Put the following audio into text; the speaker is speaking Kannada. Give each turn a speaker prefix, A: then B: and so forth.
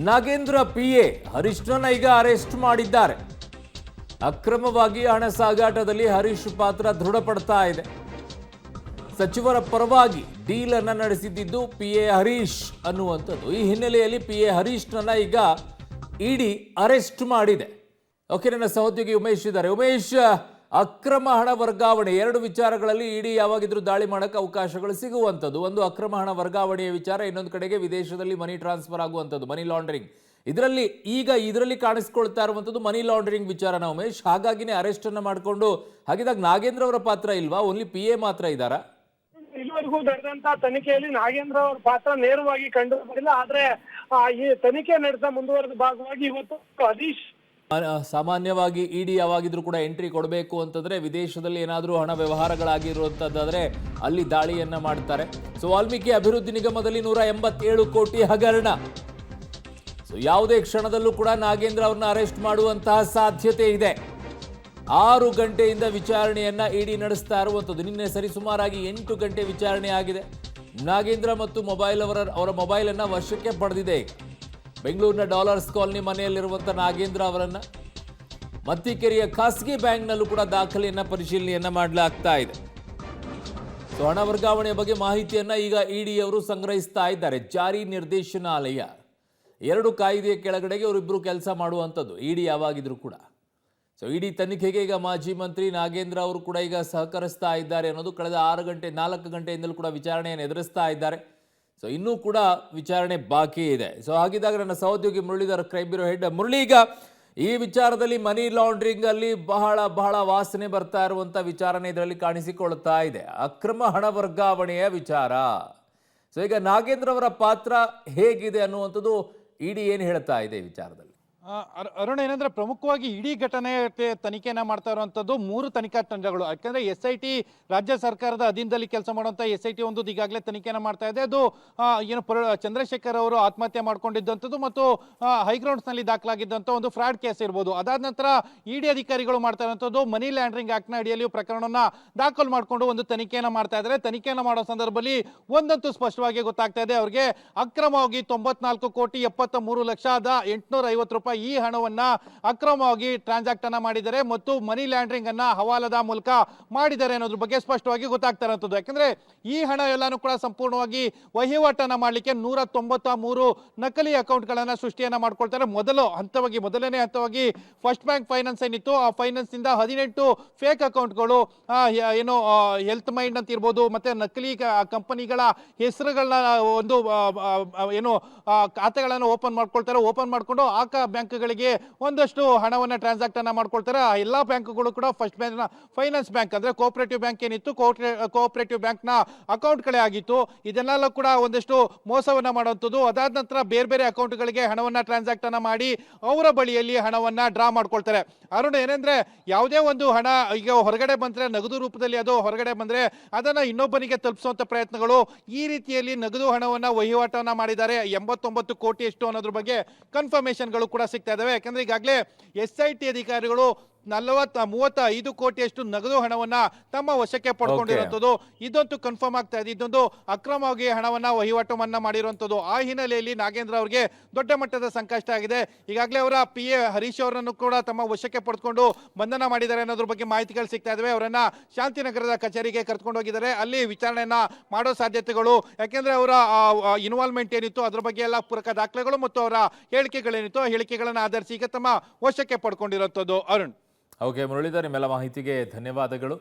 A: ನಾಗೇಂದ್ರ ಪಿಎ ಹರೀಶ್ನನ್ನ ಈಗ ಅರೆಸ್ಟ್ ಮಾಡಿದ್ದಾರೆ. ಅಕ್ರಮವಾಗಿ ಹಣ ಸಾಗಾಟದಲ್ಲಿ ಹರೀಶ್ ಪಾತ್ರ ದೃಢಪಡ್ತಾ ಇದೆ. ಸಚಿವರ ಪರವಾಗಿ ಡೀಲ್ ಅನ್ನ ನಡೆಸಿದ್ದು ಪಿಎ ಹರೀಶ್ ಅನ್ನುವಂಥದ್ದು. ಈ ಹಿನ್ನೆಲೆಯಲ್ಲಿ ಪಿಎ ಹರೀಶ್ನನ್ನ ಈಗ ಇಡಿ ಅರೆಸ್ಟ್ ಮಾಡಿದೆ. ಓಕೆ, ನನ್ನ ಸಹೋದ್ಯೋಗಿ ಉಮೇಶ್ ಇದ್ದಾರೆ. ಉಮೇಶ್, ಅಕ್ರಮ ಹಣ ವರ್ಗಾವಣೆ ಎರಡು ವಿಚಾರಗಳಲ್ಲಿ ಇಡಿ ಯಾವಾಗಿದ್ರೂ ದಾಳಿ ಮಾಡಕ್ಕೆ ಅವಕಾಶಗಳು ಸಿಗುವಂಥದ್ದು. ಒಂದು ಅಕ್ರಮ ಹಣ ವರ್ಗಾವಣೆಯ ವಿಚಾರ, ಇನ್ನೊಂದು ಕಡೆಗೆ ವಿದೇಶದಲ್ಲಿ ಮನಿ ಟ್ರಾನ್ಸ್ಫರ್ ಆಗುವಂಥದ್ದು, ಮನಿ ಲಾಂಡ್ರಿಂಗ್. ಇದರಲ್ಲಿ ಕಾಣಿಸ್ಕೊಳ್ತಾ ಇರುವಂಥದ್ದು ಮನಿ ಲಾಂಡ್ರಿಂಗ್ ವಿಚಾರನ ಉಮೇಶ್. ಹಾಗಾಗಿನೇ ಅರೆಸ್ಟ್ ಅನ್ನ ಮಾಡಿಕೊಂಡು, ಹಾಗಿದಾಗ ನಾಗೇಂದ್ರ ಅವರ ಪಾತ್ರ ಇಲ್ವಾ? ಓನ್ಲಿ ಪಿಎ ಮಾತ್ರ ಇದ್ದಾರಾ?
B: ಇಲ್ಲಿವರೆಗೂ ನಡೆದಂತ ತನಿಖೆಯಲ್ಲಿ ನಾಗೇಂದ್ರ ಅವರ ಪಾತ್ರ ನೇರವಾಗಿ ಕಂಡು ಬಂದಿಲ್ಲ. ಆದ್ರೆ ಈ ತನಿಖೆ ನಡೆದ ಮುಂದುವರೆದ ಭಾಗವಾಗಿ ಇವತ್ತು ಹರೀಶ್
A: ಸಾಮಾನ್ಯವಾಗಿ ಇಡಿ ಯಾವಾಗಿದ್ರೂ ಕೂಡ ಎಂಟ್ರಿ ಕೊಡಬೇಕು ಅಂತಂದ್ರೆ ವಿದೇಶದಲ್ಲಿ ಏನಾದರೂ ಹಣ ವ್ಯವಹಾರಗಳಾಗಿರುವಂತದ್ದಾದ್ರೆ ಅಲ್ಲಿ ದಾಳಿಯನ್ನ ಮಾಡ್ತಾರೆ. ಸೊ ವಾಲ್ಮೀಕಿ ಅಭಿವೃದ್ಧಿ ನಿಗಮದಲ್ಲಿ 187 ಕೋಟಿ ಹಗರಣ. ಸೊ ಯಾವುದೇ ಕ್ಷಣದಲ್ಲೂ ಕೂಡ ನಾಗೇಂದ್ರ ಅವ್ರನ್ನ ಅರೆಸ್ಟ್ ಮಾಡುವಂತಹ ಸಾಧ್ಯತೆ ಇದೆ. 6 ಗಂಟೆಯಿಂದ ವಿಚಾರಣೆಯನ್ನ ಇಡಿ ನಡೆಸ್ತಾ ಇರುವಂಥದ್ದು. ನಿನ್ನೆ ಸರಿಸುಮಾರಾಗಿ 8 ಗಂಟೆ ವಿಚಾರಣೆ ಆಗಿದೆ. ನಾಗೇಂದ್ರ ಮತ್ತು ಅವರ ಮೊಬೈಲ್ ಅನ್ನ ವಶಕ್ಕೆ ಪಡೆದಿದೆ. ಈಗ ಬೆಂಗಳೂರಿನ ಡಾಲರ್ಸ್ ಕಾಲನಿ ಮನೆಯಲ್ಲಿರುವಂಥ ನಾಗೇಂದ್ರ ಅವರನ್ನ ಮತ್ತಿಕೆರೆಯ ಖಾಸಗಿ ಬ್ಯಾಂಕ್ನಲ್ಲೂ ಕೂಡ ದಾಖಲೆಯನ್ನ ಪರಿಶೀಲನೆಯನ್ನ ಮಾಡಲಾಗ್ತಾ ಇದೆ. ಸೊ ಹಣ ವರ್ಗಾವಣೆಯ ಬಗ್ಗೆ ಮಾಹಿತಿಯನ್ನ ಈಗ ಇಡಿ ಅವರು ಸಂಗ್ರಹಿಸ್ತಾ ಇದ್ದಾರೆ. ಜಾರಿ ನಿರ್ದೇಶನಾಲಯ 2 ಕಾಯ್ದೆಯ ಕೆಳಗಡೆಗೆ ಅವರಿಬ್ಬರು ಕೆಲಸ ಮಾಡುವಂಥದ್ದು ಇಡಿ ಯಾವಾಗಿದ್ರು ಕೂಡ. ಸೊ ಇಡಿ ತನಿಖೆಗೆ ಈಗ ಮಾಜಿ ಮಂತ್ರಿ ನಾಗೇಂದ್ರ ಅವರು ಕೂಡ ಈಗ ಸಹಕರಿಸ್ತಾ ಇದ್ದಾರೆ ಅನ್ನೋದು ಕಳೆದ 4 ಗಂಟೆಯಿಂದಲೂ ಕೂಡ ವಿಚಾರಣೆಯನ್ನು ಎದುರಿಸ್ತಾ ಇದ್ದಾರೆ. ಸೊ ಇನ್ನೂ ಕೂಡ ವಿಚಾರಣೆ ಬಾಕಿ ಇದೆ. ಸೊ ಹಾಗಿದ್ದಾಗ ನನ್ನ ಸಹೋದ್ಯೋಗಿ Muralidhar, crime bureau head. Murali, ಈಗ ಈ ವಿಚಾರದಲ್ಲಿ ಮನಿ ಲಾಂಡ್ರಿಂಗ್ ಅಲ್ಲಿ ಬಹಳ ವಾಸನೆ ಬರ್ತಾ ಇರುವಂತ ವಿಚಾರನೆ ಇದರಲ್ಲಿ ಕಾಣಿಸಿಕೊಳ್ತಾ ಇದೆ. ಅಕ್ರಮ ಹಣ ವರ್ಗಾವಣೆಯ ವಿಚಾರ. ಸೊ ಈಗ ನಾಗೇಂದ್ರ ಅವರ ಪಾತ್ರ ಹೇಗಿದೆ ಅನ್ನುವಂಥದ್ದು ಇಡಿ ಏನು ಹೇಳ್ತಾ ಇದೆ ಈ ವಿಚಾರದಲ್ಲಿ?
C: ಅರುಣ್, ಏನಂದ್ರೆ ಪ್ರಮುಖವಾಗಿ ಇಡೀ ಘಟನೆ ತನಿಖೆನ ಮಾಡ್ತಾ ಇರುವಂತದ್ದು 3 ತನಿಖಾ ತಂಡಗಳು. ಯಾಕಂದ್ರೆ SIT ರಾಜ್ಯ ಸರ್ಕಾರದ ಅಧೀನದಲ್ಲಿ ಕೆಲಸ ಮಾಡುವಂತ SIT ಒಂದು ಈಗಾಗಲೇ ತನಿಖೆನ ಮಾಡ್ತಾ ಇದೆ. ಅದು ಚಂದ್ರಶೇಖರ್ ಅವರು ಆತ್ಮಹತ್ಯೆ ಮಾಡ್ಕೊಂಡಿದ್ದಂಥದ್ದು ಮತ್ತು ಹೈಗ್ರೌಂಡ್ಸ್ ನಲ್ಲಿ ದಾಖಲಾಗಿದ್ದಂಥ ಒಂದು ಫ್ರಾಡ್ ಕೇಸ್ ಇರ್ಬೋದು. ಅದಾದ ನಂತರ ಇಡಿ ಅಧಿಕಾರಿಗಳು ಮಾಡ್ತಾ ಇರುವಂತದ್ದು ಮನಿ ಲ್ಯಾಂಡ್ರಿಂಗ್ ಆಕ್ಟ್ ನ ಅಡಿಯಲ್ಲಿ ಪ್ರಕರಣವನ್ನ ದಾಖಲು ಮಾಡಿಕೊಂಡು ಒಂದು ತನಿಖೆನ ಮಾಡ್ತಾ ಇದ್ದಾರೆ. ತನಿಖೆನ ಮಾಡೋ ಸಂದರ್ಭದಲ್ಲಿ ಒಂದಂತೂ ಸ್ಪಷ್ಟವಾಗಿ ಗೊತ್ತಾಗ್ತಾ ಇದೆ, ಅವ್ರಿಗೆ ಅಕ್ರಮವಾಗಿ 94 ಕೋಟಿ 73 ಲಕ್ಷದ 850 ರೂಪಾಯಿ ಈ ಹಣವನ್ನ ಅಕ್ರಮವಾಗಿ ಟ್ರಾನ್ಸಾಕ್ಟ್ ಅನ್ನ ಮಾಡಿದ್ದಾರೆ ಮತ್ತು ಮನಿ ಲ್ಯಾಂಡ್ರಿಂಗ್ ಅನ್ನ ಹವಾಲದ ಮೂಲಕ ಮಾಡಿದ್ದಾರೆ ಅನ್ನೋದ್ರ ಬಗ್ಗೆ ಸ್ಪಷ್ಟವಾಗಿ ಗೊತ್ತಾಗ್ತಾ ಇರುವಂತದ್ದು. ಯಾಕಂದ್ರೆ ಈ ಹಣ ಎಲ್ಲಾನು ಕೂಡ ಸಂಪೂರ್ಣವಾಗಿ ವಹಿವಾಟನ್ನ ಮಾಡಲಿಕ್ಕೆ 193 ನಕಲಿ ಅಕೌಂಟ್ ಗಳನ್ನ ಸೃಷ್ಟಿಯನ್ನ ಮಾಡ್ಕೊಳ್ತಾರೆ. ಮೊದಲನೇ ಹಂತವಾಗಿ ಫಸ್ಟ್ ಬ್ಯಾಂಕ್ ಫೈನಾನ್ಸ್ ಏನಿತ್ತು, ಆ ಫೈನಾನ್ಸ್ ಇಂದ 18 ಫೇಕ್ ಅಕೌಂಟ್ಗಳು, ಏನು ಹೆಲ್ತ್ ಮೈಂಡ್ ಅಂತ ಇರ್ಬೋದು, ಮತ್ತೆ ನಕಲಿ ಕಂಪನಿಗಳ ಹೆಸರುಗಳನ್ನ ಒಂದು ಏನು ಖಾತೆಗಳನ್ನು ಓಪನ್ ಮಾಡ್ಕೊಳ್ತಾರೆ. ಓಪನ್ ಮಾಡ್ಕೊಂಡು ಆ ಬ್ಯಾಂಕ್ಗಳಿಗೆ ಒಂದಷ್ಟು ಹಣವನ್ನ ಟ್ರಾನ್ಸಾಕ್ಟ್ ಅನ್ನ ಮಾಡ್ಕೊಳ್ತಾರೆ. ಆ ಎಲ್ಲಾ ಬ್ಯಾಂಕ್ಗಳು ಕೂಡ ಫಸ್ಟ್ ಬ್ಯಾಂಕ್ ಫೈನಾನ್ಸ್ ಬ್ಯಾಂಕ್ ಅಂದ್ರೆ ಕೋಆಪರೇಟಿವ್ ಬ್ಯಾಂಕ್ ಏನಿತ್ತು, ಕೋಆಪರೇಟಿವ್ ಬ್ಯಾಂಕ್ ನ ಅಕೌಂಟ್ ಗಳೇ ಆಗಿತ್ತು. ಇದನ್ನೆಲ್ಲ ಕೂಡ ಒಂದಷ್ಟು ಮೋಸವನ್ನ ಮಾಡುವಂಥದ್ದು. ಅದಾದ ನಂತರ ಬೇರೆ ಅಕೌಂಟ್ ಗಳಿಗೆ ಹಣವನ್ನ ಟ್ರಾನ್ಸಾಕ್ಟ್ ಅನ್ನ ಮಾಡಿ ಅವರ ಬಳಿಯಲ್ಲಿ ಹಣವನ್ನ ಡ್ರಾ ಮಾಡ್ಕೊಳ್ತಾರೆ. ಅರುಣ್, ಏನಂದ್ರೆ ಯಾವುದೇ ಒಂದು ಹಣ ಈಗ ಹೊರಗಡೆ ಬಂದ್ರೆ, ನಗದು ರೂಪದಲ್ಲಿ ಅದು ಹೊರಗಡೆ ಬಂದ್ರೆ ಅದನ್ನ ಇನ್ನೊಬ್ಬನಿಗೆ ತಲುಪಿಸುವಂತ ಪ್ರಯತ್ನಗಳು, ಈ ರೀತಿಯಲ್ಲಿ ನಗದು ಹಣವನ್ನ ವಹಿವಾಟವನ್ನ ಮಾಡಿದ್ದಾರೆ. 89 ಕೋಟಿ ಎಷ್ಟು ಅನ್ನೋದ್ರ ಬಗ್ಗೆ ಕನ್ಫರ್ಮೇಶನ್ ಗಳು ಕೂಡ ಸಿಗ್ತಾ ಇದಾವೆ. ಯಾಕಂದ್ರೆ ಈಗಾಗಲೇ SIT ಅಧಿಕಾರಿಗಳು 35 ಕೋಟಿಯಷ್ಟು ನಗದು ಹಣವನ್ನ ತಮ್ಮ ವಶಕ್ಕೆ ಪಡ್ಕೊಂಡಿರುವಂತದ್ದು. ಇದಂತೂ ಕನ್ಫರ್ಮ್ ಆಗ್ತಾ ಇದೆ. ಇದೊಂದು ಅಕ್ರಮವಾಗಿ ಹಣವನ್ನ ವಹಿವಾಟವನ್ನ ಮಾಡಿರುವಂತದ್ದು. ಆ ಹಿನ್ನೆಲೆಯಲ್ಲಿ ನಾಗೇಂದ್ರ ಅವರಿಗೆ ದೊಡ್ಡ ಮಟ್ಟದ ಸಂಕಷ್ಟ ಆಗಿದೆ. ಈಗಾಗಲೇ ಅವರ PA ಹರೀಶ್ ಅವರನ್ನು ಕೂಡ ತಮ್ಮ ವಶಕ್ಕೆ ಪಡೆದುಕೊಂಡು ಬಂಧನ ಮಾಡಿದ್ದಾರೆ ಅನ್ನೋದ್ರ ಬಗ್ಗೆ ಮಾಹಿತಿಗಳು ಸಿಗ್ತಾ ಇದಾವೆ. ಅವರನ್ನ ಶಾಂತಿನಗರದ ಕಚೇರಿಗೆ ಕರೆದುಕೊಂಡು ಹೋಗಿದ್ದಾರೆ. ಅಲ್ಲಿ ವಿಚಾರಣೆಯನ್ನ ಮಾಡೋ ಸಾಧ್ಯತೆಗಳು, ಯಾಕೆಂದ್ರೆ ಅವರ ಇನ್ವಾಲ್ವ್ಮೆಂಟ್ ಏನಿತ್ತು ಅದ್ರ ಬಗ್ಗೆ ಎಲ್ಲ ಪೂರಕ ದಾಖಲೆಗಳು ಮತ್ತು ಅವರ ಹೇಳಿಕೆಗಳೇನಿತ್ತು, ಆ ಹೇಳಿಕೆಗಳನ್ನ ಆಧರಿಸಿ ಈಗ ತಮ್ಮ ವಶಕ್ಕೆ ಪಡ್ಕೊಂಡಿರುವಂತದ್ದು. ಅರುಣ್.
A: ಓಕೆ ಮುರಳೀಧರ್, ನಿಮ್ಮೆಲ್ಲ ಮಾಹಿತಿಗೆ ಧನ್ಯವಾದಗಳು.